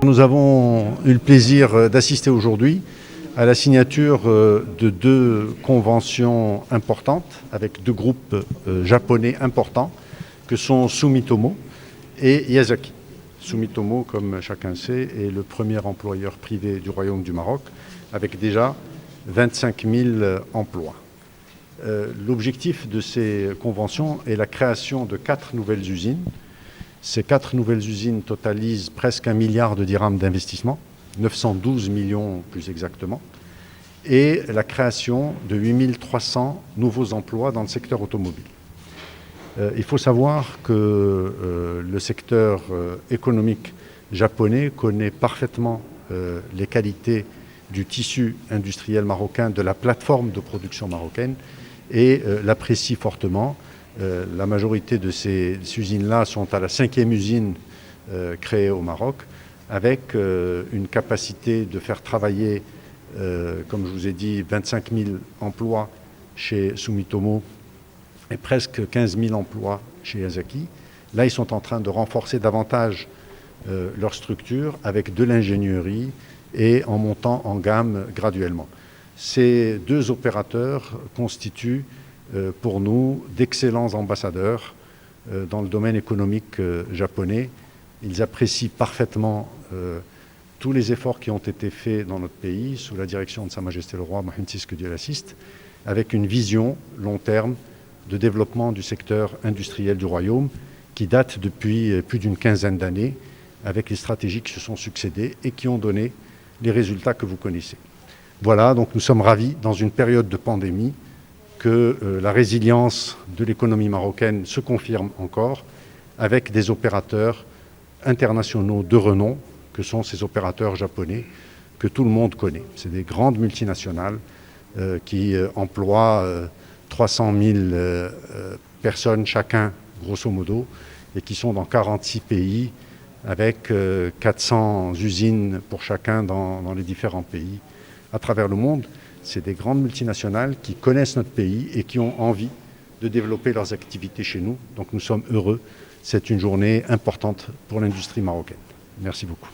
Nous avons eu le plaisir d'assister aujourd'hui à la signature de deux conventions importantes avec deux groupes japonais importants que sont Sumitomo et Yazaki. Sumitomo, comme chacun sait, est le premier employeur privé du Royaume du Maroc avec déjà 25 000 emplois. L'objectif de ces conventions est la création de 4 nouvelles usines. Ces 4 nouvelles usines totalisent presque 1 milliard de dirhams d'investissement, 912 millions plus exactement, et la création de 8 300 nouveaux emplois dans le secteur automobile. Il faut savoir que le secteur économique japonais connaît parfaitement les qualités du tissu industriel marocain, de la plateforme de production marocaine, et l'apprécie fortement. La majorité de ces usines-là sont à la 5e usine créée au Maroc, avec une capacité de faire travailler, comme je vous ai dit, 25 000 emplois chez Sumitomo et presque 15 000 emplois chez Yazaki. Là, ils sont en train de renforcer davantage leur structure avec de l'ingénierie et en montant en gamme graduellement. Ces deux opérateurs constituent pour nous d'excellents ambassadeurs dans le domaine économique japonais. Ils apprécient parfaitement tous les efforts qui ont été faits dans notre pays sous la direction de Sa Majesté le Roi Mohammed VI, que Dieu l'assiste, avec une vision long terme de développement du secteur industriel du Royaume qui date depuis plus d'une quinzaine d'années, avec les stratégies qui se sont succédées et qui ont donné les résultats que vous connaissez. Voilà, donc nous sommes ravis, dans une période de pandémie, que la résilience de l'économie marocaine se confirme encore avec des opérateurs internationaux de renom, que sont ces opérateurs japonais, que tout le monde connaît. C'est des grandes multinationales qui emploient 300 000 personnes chacun, grosso modo, et qui sont dans 46 pays, avec 400 usines pour chacun dans les différents pays à travers le monde. C'est des grandes multinationales qui connaissent notre pays et qui ont envie de développer leurs activités chez nous. Donc nous sommes heureux. C'est une journée importante pour l'industrie marocaine. Merci beaucoup.